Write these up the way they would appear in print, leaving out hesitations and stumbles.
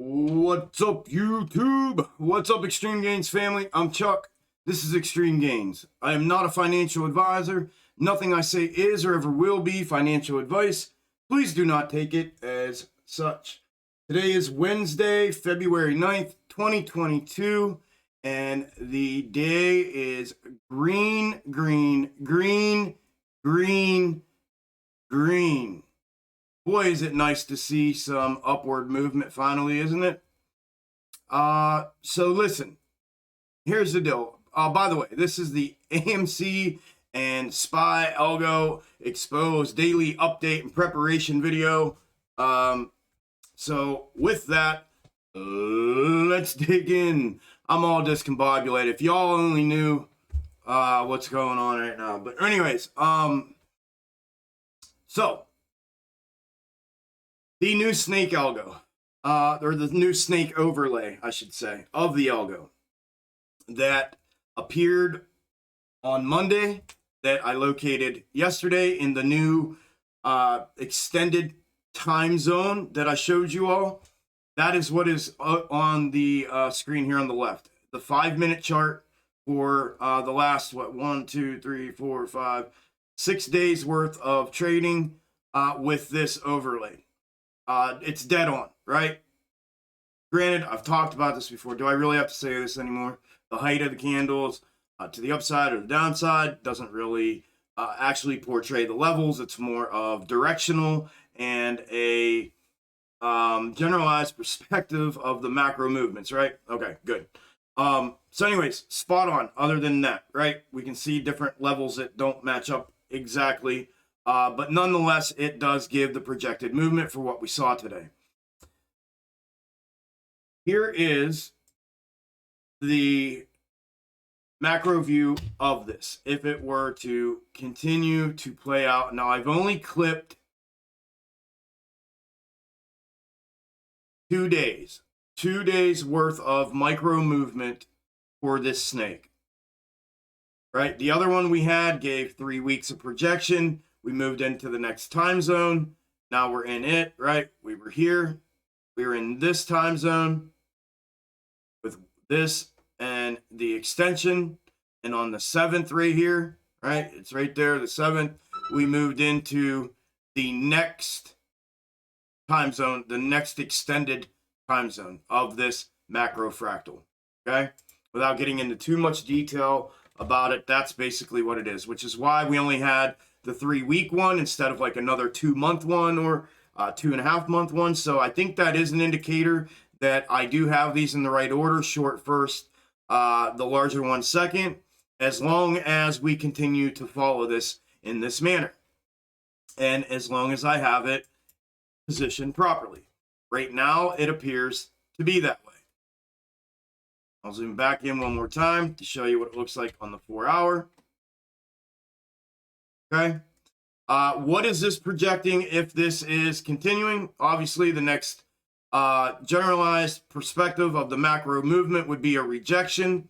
What's up, YouTube? What's up, Extreme Gains family? I'm Chuck. This is Extreme Gains. I am not a financial advisor. Nothing I say is or ever will be financial advice. Please do not take it as such. Today is Wednesday, February 9th, 2022, and the day is green, green, green, green, green. Boy, is it nice to see some upward movement finally, isn't it? So listen, here's the deal. By the way, this is the AMC and SPY Algo Exposed daily update and preparation video. So with that, let's dig in. I'm all discombobulated. If y'all only knew what's going on right now. But anyways, so the new snake algo, or the new snake overlay, I should say, of the algo that appeared on Monday, that I located yesterday in the new extended time zone that I showed you all. That is what is on the screen here on the left. The 5-minute chart for the last, 1, 2, 3, 4, 5, 6 days worth of trading with this overlay. It's dead on, right? Granted, I've talked about this before. Do I really have to say this anymore? The height of the candles to the upside or the downside doesn't really actually portray the levels. It's more of directional and a generalized perspective of the macro movements, right? Okay, good. So anyways, spot on. Other than that, right? We can see different levels that don't match up exactly. But nonetheless, it does give the projected movement for what we saw today. Here is the macro view of this if it were to continue to play out. Now, I've only clipped 2 days, 2 days worth of micro movement for this snake, right? The other one we had gave 3 weeks of projection. We moved into the next time zone. Now we're in it, right? We were here. We were in this time zone with this and the extension. And on the 7th right here, right? It's right there, the 7th. We moved into the next time zone, the next extended time zone of this macro fractal, okay? Without getting into too much detail about it, that's basically what it is, which is why we only had the 3-week one instead of like another 2-month one or 2.5-month one. So I think that is an indicator that I do have these in the right order, short first, the larger one second, as long as we continue to follow this in this manner. And as long as I have it positioned properly. Right now, it appears to be that way. I'll zoom back in one more time to show you what it looks like on the 4-hour. Okay. What is this projecting if this is continuing? Obviously, the next generalized perspective of the macro movement would be a rejection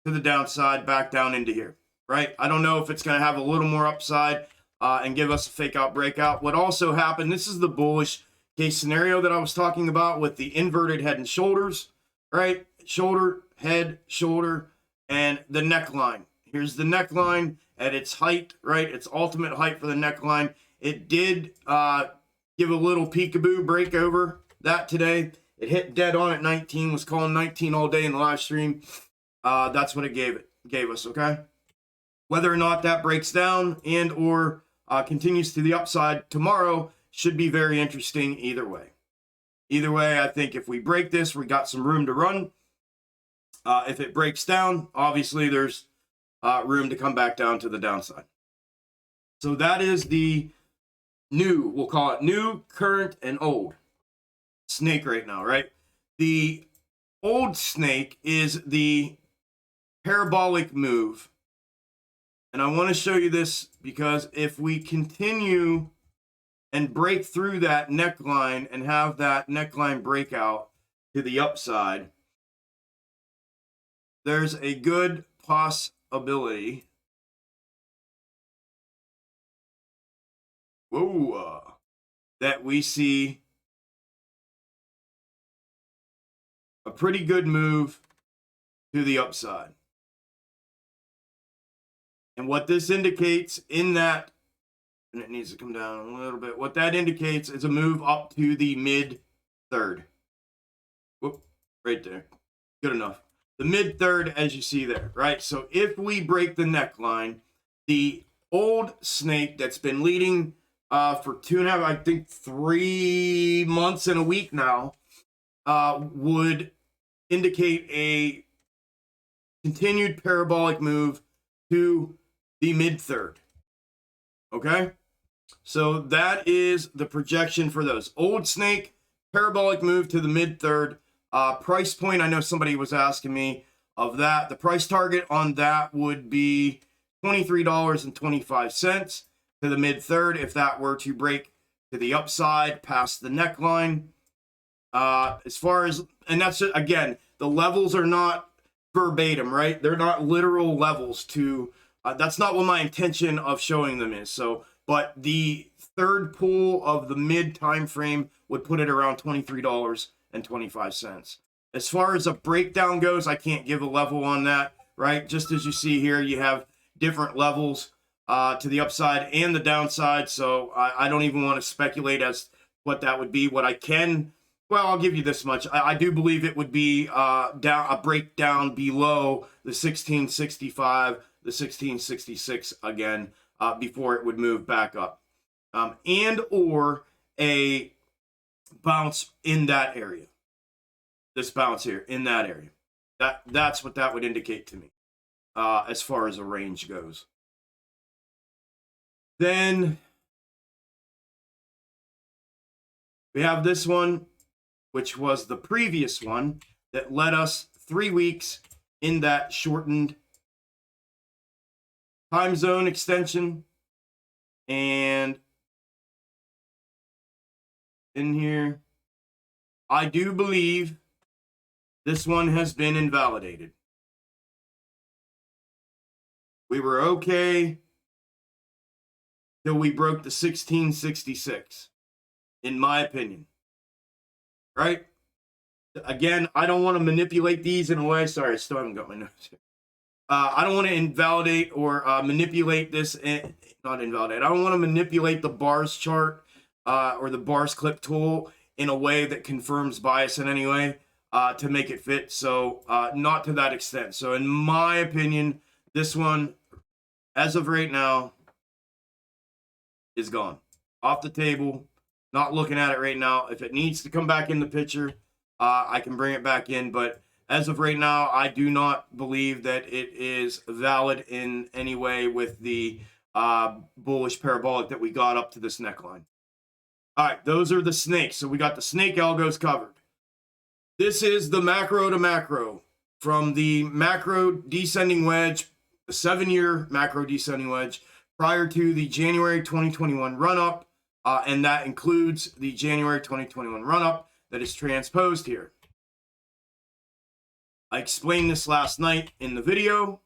to the downside back down into here, right? I don't know if it's going to have a little more upside and give us a fake out breakout. What also happened, this is the bullish case scenario that I was talking about with the inverted head and shoulders, right? Shoulder, head, shoulder, and the neckline. Here's the neckline at its height, right? Its ultimate height for the neckline. It did give a little peekaboo break over that today. It hit dead on at 19, was calling 19 all day in the live stream. That's what it gave us, okay? Whether or not that breaks down and or continues to the upside tomorrow should be very interesting either way. Either way, I think if we break this, we got some room to run. If it breaks down, obviously there's room to come back down to the downside. So that is the new, we'll call it new, current, and old snake right now, right? The old snake is the parabolic move. And I want to show you this because if we continue and break through that neckline and have that neckline breakout to the upside, there's a good possibility that we see a pretty good move to the upside. And what this indicates in that, and it needs to come down a little bit, what that indicates is a move up to the mid third. Whoop, right there. Good enough. The mid third, as you see there, right? So if we break the neckline, the old snake that's been leading for 2.5, I think 3 months and a week now, would indicate a continued parabolic move to the mid third. Okay, so that is the projection for those. Old snake, parabolic move to the mid third. Price point, I know somebody was asking me of that. The price target on that would be $23.25 to the mid third if that were to break to the upside past the neckline. As far as, and that's again, the levels are not verbatim, right? They're not literal levels to, that's not what my intention of showing them is. So, but the third pull of the mid time frame would put it around $23.25. As far as a breakdown goes, I can't give a level on that, right? Just as you see here, you have different levels to the upside and the downside. So I don't even want to speculate as what that would be. What I can, well, I'll give you this much. I do believe it would be down a breakdown below the 1665, the 1666 again, before it would move back up, and or a bounce in that area. This bounce here in that area. That's what that would indicate to me, as far as a range goes. Then we have this one, which was the previous one that led us 3 weeks in that shortened time zone extension. And in here, I do believe this one has been invalidated. We were okay till we broke the 1666, in my opinion. Right? Again, I don't want to manipulate these in a way. Sorry, I still haven't got my notes here. I don't want to invalidate or manipulate this. Not invalidate. I don't want to manipulate the bars chart or the bars clip tool in a way that confirms bias in any way to make it fit. So not to that extent. So in my opinion, this one, as of right now, is gone. Off the table. Not looking at it right now. If it needs to come back in the picture, I can bring it back in. But as of right now, I do not believe that it is valid in any way with the bullish parabolic that we got up to this neckline. All right, those are the snakes. So we got the snake algos covered. This is the macro to macro. From the macro descending wedge, the 7-year macro descending wedge, prior to the January 2021 run-up, and that includes the January 2021 run-up that is transposed here. I explained this last night in the video,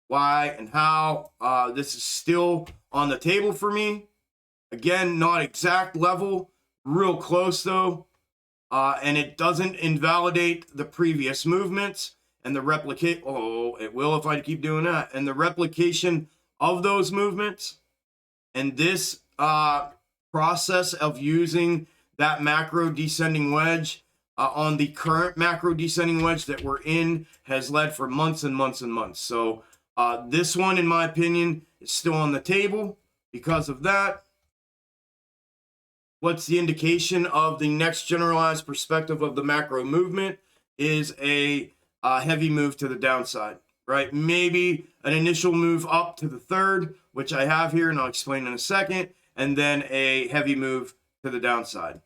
why and how this is still on the table for me. Again, not exact level, real close though, and it doesn't invalidate the previous movements and the replicate. Oh, it will if I keep doing that. And the replication of those movements and this process of using that macro descending wedge on the current macro descending wedge that we're in has led for months and months and months. So this one, in my opinion, is still on the table because of that. What's the indication of the next generalized perspective of the macro movement is a heavy move to the downside, right? Maybe an initial move up to the third, which I have here and I'll explain in a second, and then a heavy move to the downside.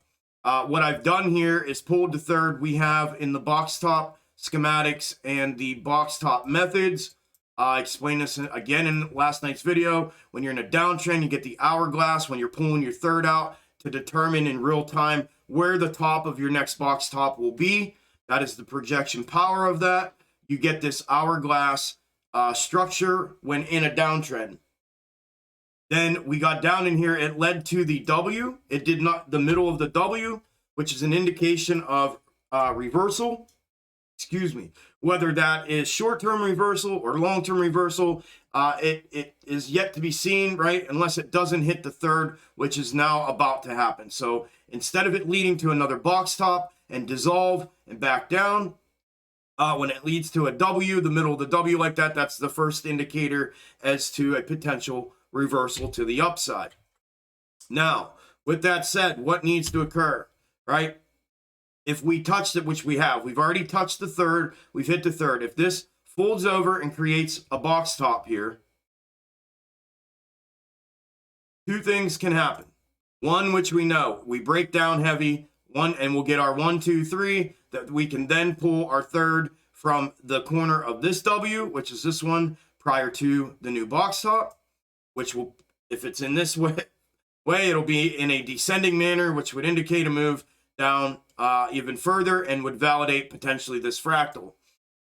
What I've done here is pulled to third. We have in the box top schematics and the box top methods. I explained this again in last night's video. When you're in a downtrend, you get the hourglass when you're pulling your third out to determine in real time where the top of your next box top will be. That is the projection power of that. You get this hourglass structure when in a downtrend. Then we got down in here, it led to the W. It did not, the middle of the W, which is an indication of reversal, excuse me, whether that is short-term reversal or long-term reversal, it is yet to be seen, right? Unless it doesn't hit the third, which is now about to happen. So instead of it leading to another box top and dissolve and back down, when it leads to a W, the middle of the W like that, that's the first indicator as to a potential reversal to the upside. Now, with that said, what needs to occur, right? If we touched it, which we have, we've already touched the third, we've hit the third. If this folds over and creates a box top here, two things can happen. One, which we know, we break down heavy, one, and we'll get our 1, 2, 3, that we can then pull our third from the corner of this W, which is this one, prior to the new box top, which will, if it's in this way, it'll be in a descending manner, which would indicate a move down even further and would validate potentially this fractal.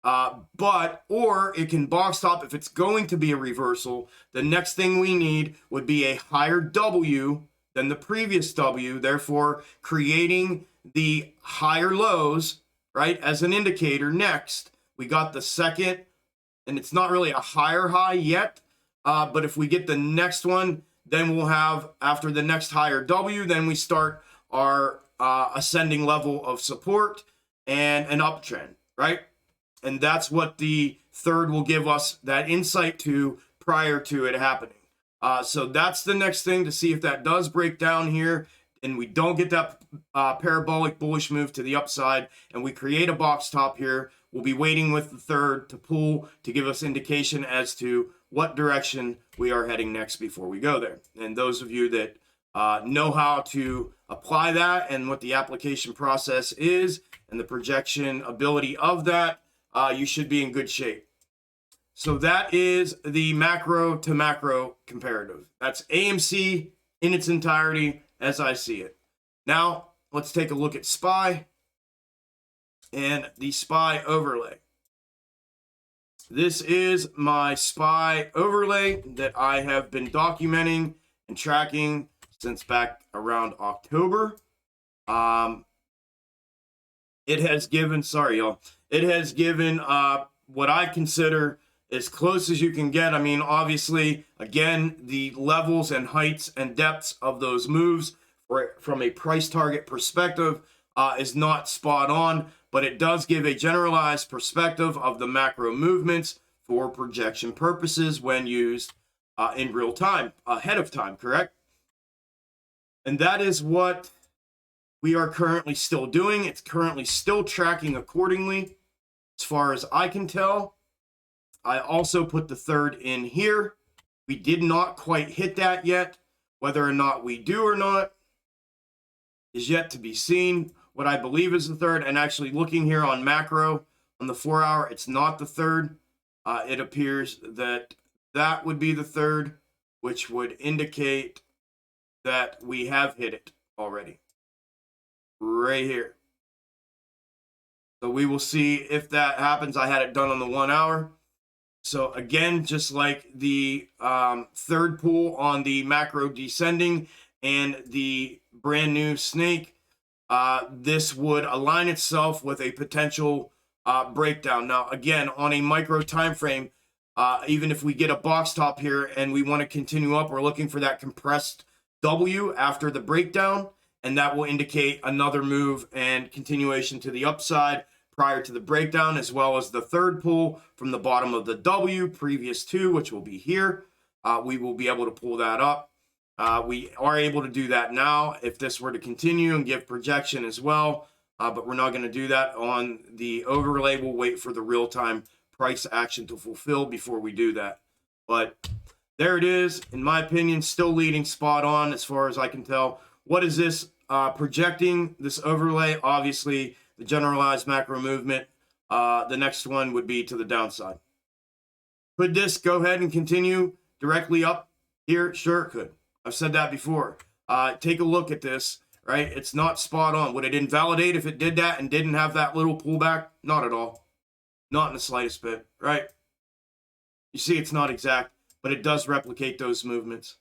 Or it can box top. If it's going to be a reversal, the next thing we need would be a higher W than the previous W, therefore creating the higher lows, right, as an indicator. Next, we got the second, and it's not really a higher high yet, but if we get the next one, then we'll have, after the next higher W, then we start our ascending level of support and an uptrend, right? And that's what the third will give us that insight to prior to it happening. So that's the next thing, to see if that does break down here and we don't get that parabolic bullish move to the upside and we create a box top here. We'll be waiting with the third to pull to give us indication as to what direction we are heading next before we go there. And those of you that know how to apply that and what the application process is and the projection ability of that, you should be in good shape. So that is the macro to macro comparative. That's AMC in its entirety as I see it. Now, let's take a look at SPY and the SPY overlay. This is my SPY overlay that I have been documenting and tracking since back around October. It has given, sorry y'all, it has given what I consider as close as you can get. I mean, obviously, again, the levels and heights and depths of those moves from a price target perspective is not spot on, but it does give a generalized perspective of the macro movements for projection purposes when used in real time, ahead of time, correct? And that is what we are currently still doing. It's currently still tracking accordingly, as far as I can tell. I also put the third in here. We did not quite hit that yet. Whether or not we do or not is yet to be seen. What I believe is the third, and actually looking here on macro on the 4 hour, it's not the third. It appears that that would be the third, which would indicate that we have hit it already right here. So we will see if that happens. I had it done on the 1 hour. So again, just like the third pull on the macro descending and the brand new snake, this would align itself with a potential breakdown. Now, again, on a micro time frame, even if we get a box top here and we want to continue up, we're looking for that compressed W after the breakdown, and that will indicate another move and continuation to the upside prior to the breakdown, as well as the third pull from the bottom of the W previous to, which will be here. We will be able to pull that up. We are able to do that now if this were to continue and give projection as well, but we're not going to do that on the overlay. We'll wait for the real-time price action to fulfill before we do that. But there it is, in my opinion, still leading spot on as far as I can tell. What is this projecting, this overlay? Obviously, the generalized macro movement. The next one would be to the downside. Could this go ahead and continue directly up here? Sure, it could. I've said that before. Take a look at this, right? It's not spot on. Would it invalidate if it did that and didn't have that little pullback? Not at all. Not in the slightest bit, right? You see, it's not exact, but it does replicate those movements.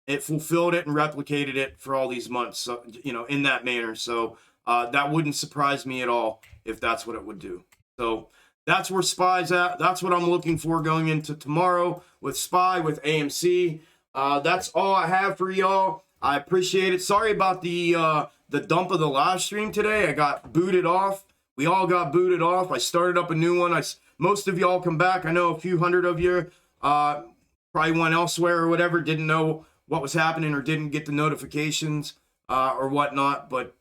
It fulfilled it and replicated it for all these months, so, you know, in that manner. So That wouldn't surprise me at all if that's what it would do. So that's where SPY's at. That's what I'm looking for going into tomorrow with SPY, with AMC. That's all I have for y'all. I appreciate it. Sorry about the dump of the live stream today. I got booted off. We all got booted off. I started up a new one. Most of y'all come back. I know a few hundred of you probably went elsewhere or whatever, didn't know what was happening or didn't get the notifications or whatnot. But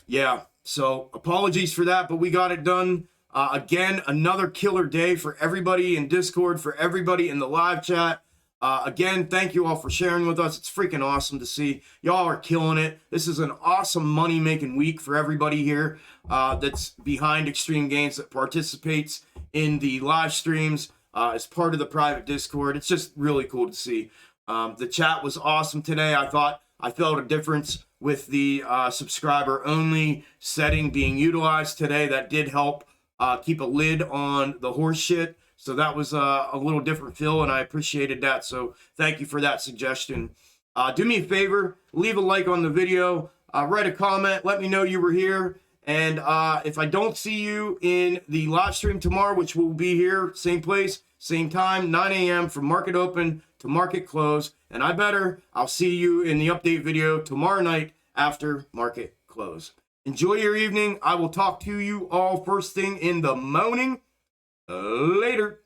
yeah, so apologies for that, but we got it done. Again, another killer day for everybody in Discord, for everybody in the live chat. Again, thank you all for sharing with us. It's freaking awesome to see. Y'all are killing it. This is an awesome money-making week for everybody here that's behind Xtreme Gainz, that participates in the live streams as part of the private Discord. It's just really cool to see. The chat was awesome today. I felt a difference with the subscriber-only setting being utilized today. That did help keep a lid on the horse shit. So that was a little different feel, and I appreciated that. So thank you for that suggestion. Do me a favor, leave a like on the video, write a comment, let me know you were here. And if I don't see you in the live stream tomorrow, which will be here, same place, same time, 9 a.m. from market open to market close. And I'll see you in the update video tomorrow night after market close. Enjoy your evening. I will talk to you all first thing in the morning. Later.